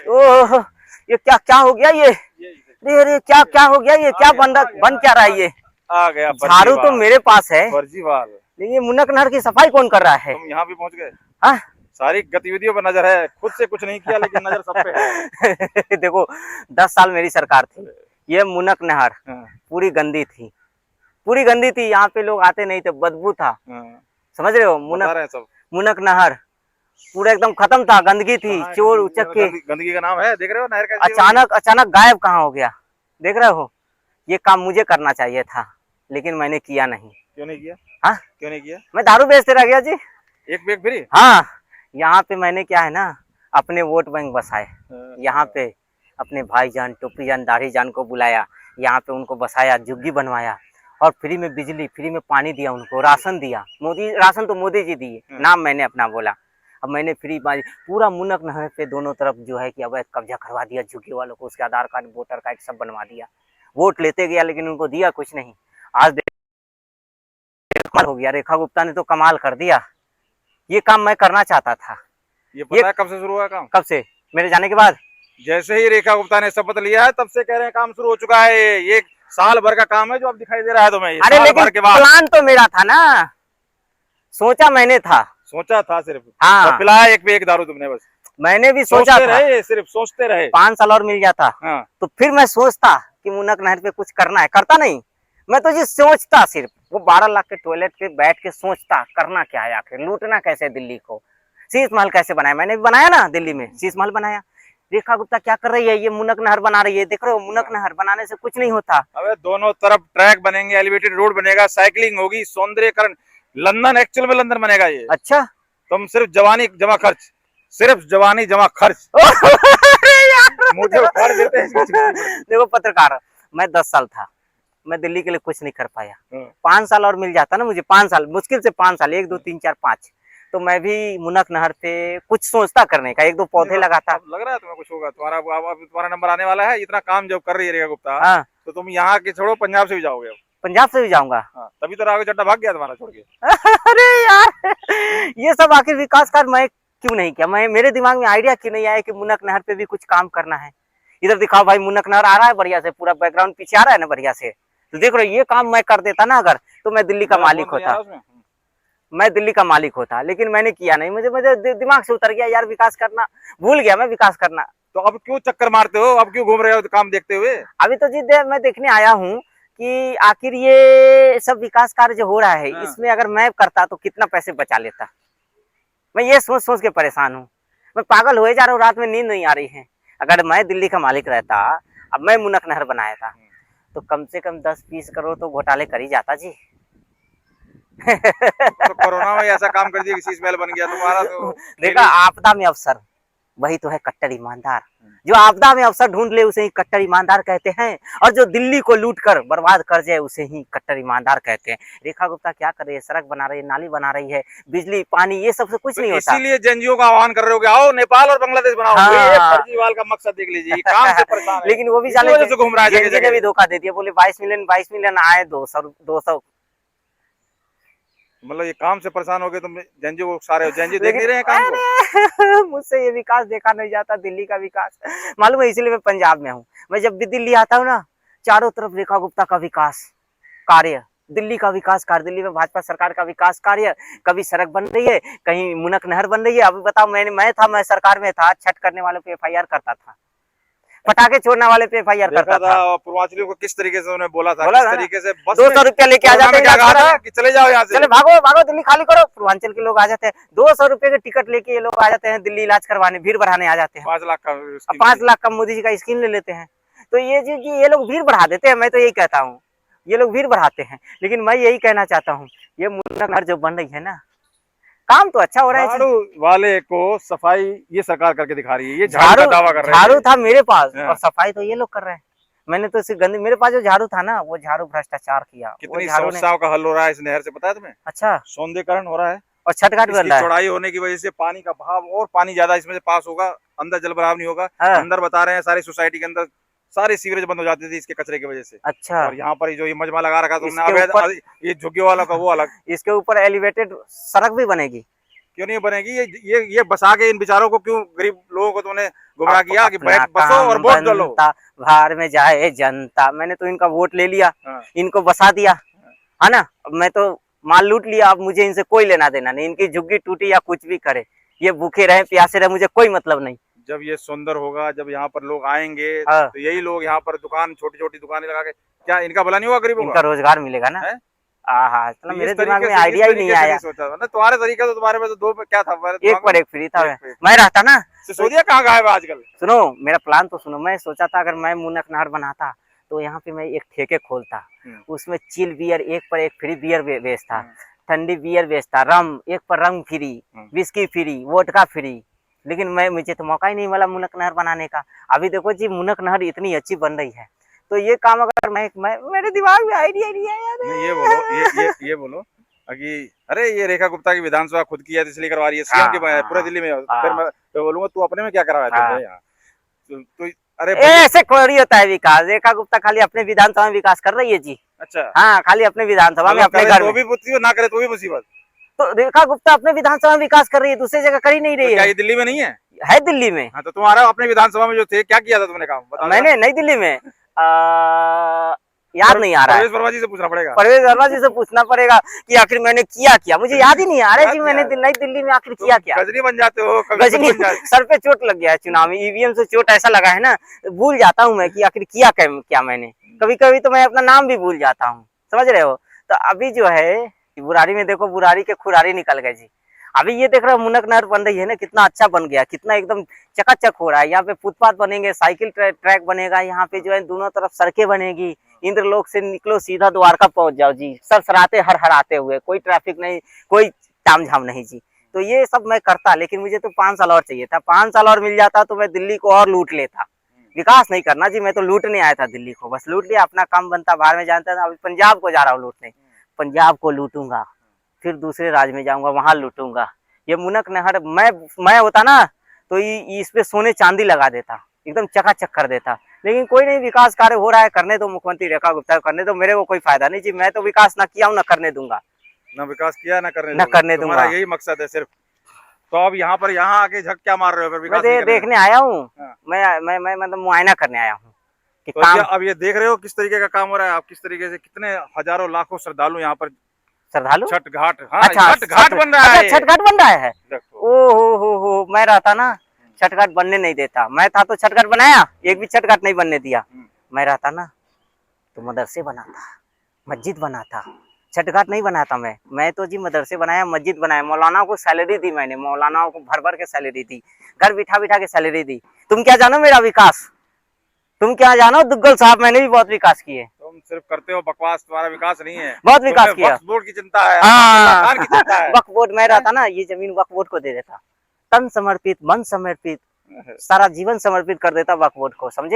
ओह, ये क्या क्या हो गया ये? अरे अरे, क्या क्या हो गया ये? क्या बन क्या रहा है ये? आ गया झाड़ू तो मेरे पास है, फर्जीवाल। लेकिन ये मुनक नहर की सफाई कौन कर रहा है? तुम यहाँ भी पहुँच गए। हाँ? सारी गतिविधियों पर नजर है, खुद से कुछ नहीं किया लेकिन नजर सब पे है। देखो, 10 साल मेरी सरकार थी, ये मुनक नहर पूरी गंदी थी, पूरी गंदी थी। यहाँ पे लोग आते नहीं थे, बदबू था। समझ रहे हो? मुनक नहर पूरा एकदम खत्म था, गंदगी थी, चोर उचक्के। गंदगी का नाम है, देख रहे हो नहर का? अचानक गायब कहाँ हो गया, देख रहे हो? ये काम मुझे करना चाहिए था, लेकिन मैंने किया नहीं। क्यों नहीं किया? हाँ, क्यों नहीं किया? मैं दारू बेचते रह गया जी। एक बैग फ्री? हाँ, यहाँ पे मैंने क्या है ना, अपने वोट बैंक बसाए। यहाँ पे अपने भाईजान, टोपीजान, दाढ़ीजान को बुलाया, यहाँ पे उनको बसाया, झुग्गी बनवाया, और फ्री में बिजली, फ्री में पानी दिया उनको, राशन दिया। राशन तो मोदी जी दिए, नाम मैंने अपना बोला। अब मैंने फ्री पूरा मुनक नहर पे दोनों तरफ जो है कि अब कब्जा करवा दिया झुग्गी वालों को, उसके आधार कार्ड, वोटर कार्ड सब बनवा दिया। वोट लेते गया लेकिन उनको दिया कुछ नहीं। आज कमाल हो गया, रेखा गुप्ता ने तो कमाल कर दिया। ये काम मैं करना चाहता था। ये पता है कब से शुरू हुआ काम? कब से? मेरे जाने के बाद। जैसे ही रेखा गुप्ता ने शपथ लिया है तब से कह रहे हैं काम शुरू हो चुका है। ये साल भर का काम है जो अब दिखाई दे रहा है तुम्हें। अरे लेकिन प्लान तो मेरा था ना, सोचा मैंने था। सोचा था सिर्फ? हाँ। तो पिलाया एक पे एक दारू तुमने बस। मैंने भी सोचा था, सिर्फ सोचते रहे। 5 साल और मिल जाता। हाँ। तो फिर मैं सोचता कि मुनक नहर पे कुछ करना है, करता नहीं। मैं तो जी सोचता, सिर्फ वो 12 लाख के टॉयलेट पे बैठ के सोचता करना क्या है, आखिर लूटना कैसे दिल्ली को, शीश महल कैसे बनाया। मैंने भी बनाया ना, दिल्ली में शीश महल बनाया। रेखा गुप्ता क्या कर रही है? ये मुनक नहर बना रही है, देख रहे हो? मुनक नहर बनाने से कुछ नहीं होता। अबे दोनों तरफ ट्रैक बनेंगे, एलिवेटेड रोड बनेगा, साइकिलिंग होगी, सौंदर्यकरण। लंदन, एक्चुअल में लंदन बनेगा ये। अच्छा, तुम सिर्फ जवानी जमा खर्च, सिर्फ जवानी जमा खर्च। मुझे उखाड़ देते हैं। देखो पत्रकार, मैं 10 साल था, मैं दिल्ली के लिए कुछ नहीं कर पाया। 5 साल और मिल जाता ना मुझे, 5 साल, मुश्किल से 5 साल, 1 2 3 4 5, तो मैं भी मुनक नहर पे कुछ सोचता करने का, 1 2 पौधे लगाता। लग रहा है तुम्हें कुछ होगा। तुम्हारा नंबर आने वाला है। इतना काम जब कर रही है रेखा गुप्ता, हाँ, तो तुम यहाँ के छोड़ो, पंजाब से भी जाओगे। पंजाब से भी जाऊंगा। हाँ, तभी तो राघव चड्ढा भाग गया तुम्हारा छोड़ के। अरे यार, ये सब आखिर विकास कार्य मैं क्यों नहीं किया? मेरे दिमाग में आइडिया क्यों नहीं आया कि मुनक नहर पे भी कुछ काम करना है। इधर दिखाओ भाई, मुनक नहर आ रहा है बढ़िया से, पूरा बैकग्राउंड पीछे आ रहा है ना बढ़िया से। तो देख रहे हो, ये काम मैं कर देता ना अगर, तो मैं दिल्ली का मालिक होता, मैं दिल्ली का मालिक होता। लेकिन मैंने किया नहीं, मुझे दिमाग से उतर गया यार, विकास करना भूल गया मैं, विकास करना। तो अब क्यों चक्कर मारते हो? अब क्यों घूम रहे हो काम देखते हुए? अभी तो जी मैं देखने आया हूँ कि आखिर ये सब विकास कार्य जो हो रहा है, इसमें अगर मैं करता तो कितना पैसे बचा लेता। मैं ये सोच सोच के परेशान हूँ, मैं पागल हुए जा रहा हूँ, रात में नींद नहीं आ रही है। अगर मैं दिल्ली का मालिक रहता, अब मैं मुनक नहर बनाया था, तो कम से कम 10-20 करोड़ तो घोटाले कर ही जाता जी। तो कोरोना में ऐसा काम कर दिया कि शीश महल बन गया तुम्हारा। तो देखा, आपदा में अफसर वही तो है कट्टर ईमानदार। जो आपदा में अवसर ढूंढ ले उसे ही कट्टर ईमानदार कहते हैं, और जो दिल्ली को लूट कर बर्बाद कर जाए उसे ही कट्टर ईमानदार कहते हैं। रेखा गुप्ता क्या कर रही है? सड़क बना रही है, नाली बना रही है, बिजली पानी, ये सब से कुछ नहीं होता। इसीलिए एनजीओ का आह्वान कर रहे हो कि आओ नेपाल और बांग्लादेश बनाओ। ये फर्जीवाल का मकसद देख लीजिए, काम से परेशान है। लेकिन वो भी घूम रहा है, ने भी धोखा दे दिया, बोले 22 मिलियन आए, 200। मतलब ये काम से परेशान हो गए तुम, जेएनयू को सारे जेएनयू देख नहीं रहे हैं काम को? मुझसे ये विकास देखा नहीं जाता, दिल्ली का विकास मालूम है, इसलिए मैं पंजाब में हूँ। मैं जब भी दिल्ली आता हूँ ना, चारों तरफ रेखा गुप्ता का विकास कार्य, दिल्ली का विकास कार्य, दिल्ली में भाजपा सरकार का विकास कार्य, कभी सड़क बन रही है, कहीं मुनक नहर बन रही है। अभी बताओ, मैं सरकार में था, छठ करने वालों पे FIR करता था, पटाखे छोड़ने वाले पे FIR करता था। पूर्वांचलियों को किस तरीके से उन्होंने बोला था, किस तरीके से 200 रुपया लेके आ जाते हैं कि चले जाओ यहाँ से, चले भागो दिल्ली खाली करो। पूर्वांचल के लोग आ जाते हैं, 200 रुपए के टिकट लेके ये लोग आ जाते हैं दिल्ली, इलाज करवाने, भीड़ बढ़ाने आ जाते हैं। 5 लाख का मोदी जी का स्कीम ले लेते हैं। तो ये लोग भीड़ बढ़ा देते हैं, मैं तो यही कहता हूँ, ये लोग भीड़ बढ़ाते हैं। लेकिन मैं यही कहना चाहता हूँ, ये मुनक नहर जो बन रही है ना, काम तो अच्छा हो रहा है। झाड़ू वाले को सफाई ये सरकार करके दिखा रही है, ये झाड़ू का दावा कर रहे हैं। झाड़ू था मेरे पास और सफाई तो ये लोग कर रहे हैं। मैंने तो सिर्फ गंदी, मेरे पास जो झाड़ू था ना, वो झाड़ू भ्रष्टाचार किया। कितनी समस्याओं का हल हो रहा है इस नहर से, पता है तुम्हें? अच्छा, सौंदर्यकरण हो रहा है और छठ घाट बन रहा है। चौड़ाई होने की वजह से पानी का बहाव और पानी ज्यादा इसमें से पास होगा, अंदर जल भराव नहीं होगा। अंदर बता रहे हैं सारी सोसाइटी के अंदर सारे सीवरेज बंद हो जाते थे इसके कचरे की वजह से। अच्छा, और यहाँ पर जो ये मजमा लगा रखा तुमने, ये झुग्गी वाला का वो अलग, इसके ऊपर एलिवेटेड सड़क भी बनेगी। क्यों नहीं बनेगी? ये बसा के इन बेचारों को क्यों, गरीब लोगों को तुमने गुमराह किया कि अपना बैठ बसो और काम वोट डालो। बनता, बाहर में जाए जनता। मैंने तो इनका वोट ले लिया, हाँ। इनको बसा दिया, है ना। अब मैं तो माल लूट लिया, अब मुझे इनसे कोई लेना देना नहीं। इनकी झुग्गी टूटी या कुछ भी करे, ये भूखे रहे प्यासे रहे, मुझे कोई मतलब नहीं। जब ये सुंदर होगा, जब यहाँ पर लोग आएंगे, हाँ। तो यही लोग यहाँ पर दुकान, छोटी छोटी दुकानें लगा के, क्या इनका भला नहीं हुआ गरीबों इनका का? रोजगार मिलेगा ना। है? हाँ, तो मतलब इस मेरे तरीके दिमाग में से- इस आइडिया ही तरीके नहीं से आया। सोचा ना तुम्हारे तरीका, तो तुम्हारे में तो दो क्या था, एक पर एक फ्री था। एक पे एक। मैं रहता ना, सिसोदिया कहाँ गायब है आजकल? सुनो मेरा प्लान तो सुनो। मैं सोचा था अगर मैं मुनक नहर बनाता तो यहाँ पे मैं एक ठेके खोलता, उसमें चिल बियर एक पर एक फ्री बियर बेचता, ठंडी बियर बेचता, रम एक पर rum free, whisky free, vodka free. लेकिन मुझे तो मौका ही नहीं मिला मुनक नहर बनाने का। अभी देखो जी मुनक नहर इतनी अच्छी बन रही है, तो ये काम अगर मैं मेरे दिमाग में आइडिया नहीं आया। नहीं, ये बोलो, ये बोलो कि अरे ये रेखा गुप्ता की विधानसभा खुद की है तो इसलिए करवा रही है, सीएम के पूरे दिल्ली में। फिर मैं तो बोलूंगा तू अपने में क्या करवाया तुमने यहाँ? तो अरे ऐसे थोड़ी होता है विकास। रेखा गुप्ता खाली अपने विधानसभा में विकास कर रही है जी। अच्छा, हाँ, खाली अपने विधानसभा में, अपने करे घर तो में। भी मुसीबत, ना करे तो भी मुसीबत। तो रेखा गुप्ता अपने विधानसभा में विकास कर रही है, दूसरी जगह कर ही नहीं तो रही क्या है। ये दिल्ली में नहीं है? है दिल्ली में। हाँ, तो तुम्हारा अपने विधानसभा में जो थे, क्या किया था तुमने काम, बता। मैंने नई दिल्ली में याद नहीं आ रहा है। परवेश वर्मा जी से पूछना पड़ेगा। परवेश वर्मा जी से पूछना पड़ेगा कि आखिर मैंने किया मुझे याद ही नहीं आ रहा है जी। मैंने नई दिल्ली में आखिर किया क्या? गजनी बन जाते हो, कभी गजनी बन जाते। सर पे चोट लग गया है चुनाव में, ईवीएम से चोट ऐसा लगा है ना, भूल जाता हूँ मैं कि आखिर किया क्या मैंने। कभी कभी तो मैं अपना नाम भी भूल जाता हूँ, समझ रहे हो। तो अभी जो है बुराड़ी में देखो, बुराड़ी के खुरारी निकल गए जी। अभी ये देख रहे हो मुनक नहर बन रही है ना, कितना अच्छा बन गया, कितना एकदम चकाचक हो रहा है। यहाँ पे फुटपाथ बनेंगे, साइकिल ट्रैक बनेगा, यहाँ पे जो है दोनों तरफ सड़कें बनेगी। इंद्रलोक से निकलो सीधा द्वारका पहुंच जाओ जी, सरसराते हरहराते हुए, कोई ट्रैफिक नहीं, कोई तामझाम नहीं जी। तो ये सब मैं करता, लेकिन मुझे तो 5 साल और चाहिए था। 5 साल और मिल जाता तो मैं दिल्ली को और लूट लेता। विकास नहीं करना जी, मैं तो लूटने आया था दिल्ली को, बस लूट लिया, अपना काम बनता, बाहर में जानता था। अभी पंजाब को जा रहा हूँ लूटने, पंजाब को लूटूंगा, फिर दूसरे राज्य में जाऊंगा, वहां लूटूंगा। ये मुनक नहर मैं होता ना तो इस पे सोने चांदी लगा देता, एकदम चकाचक कर देता। लेकिन कोई नहीं, विकास कार्य हो रहा है, करने दो मुख्यमंत्री रेखा गुप्ता, करने दो, मेरे को कोई फायदा नहीं जी। मैं तो विकास ना किया हूँ, ना करने दूंगा। ना विकास किया, ना करने दूंगा। तुम्हारा यही मकसद है सिर्फ। तो अब यहाँ आके झक क्या मार रहे हो फिर? विकास मैं देखने आया हूँ। हाँ। मैं मतलब मुआयना करने आया हूँ कि तो काम। अब ये देख रहे हो किस तरीके का काम हो रहा है, आप किस तरीके से, कितने हजारों लाखों श्रद्धालु यहाँ पर, श्रद्धालु छठ घाट। हाँ, अच्छा, छठ घाट बन रहा है। छठ घाट बन रहा है। देखो। ओ हो, मैं रहता ना छठ घाट बनने नहीं देता। मैं था तो छठ घाट बनाया, एक भी छठ घाट नहीं बनने दिया। मैं रहता ना तो मदरसे बनाता, मस्जिद बनाता, छठ घाट नहीं बनाता। मैं तो जी मदरसे बनाया, मस्जिद बनाया, मौलाना को सैलरी दी मैंने, मौलानाओं को भर भर के सैलरी दी, घर बिठा बिठा के सैलरी दी। तुम क्या जानो मेरा विकास, तुम क्या जानो दुग्गल साहब, मैंने भी बहुत विकास किए। तुम सिर्फ करते हो बकवास, तुम्हारा विकास नहीं है। बहुत विकास किया। वक्फ बोर्ड की चिंता है। हाँ, की चिंता है। वक्फ बोर्ड में रहता ना, ये जमीन वक्फ बोर्ड को दे देता, तन समर्पित, मन समर्पित, सारा जीवन समर्पित कर देता वक्फ बोर्ड को, समझे।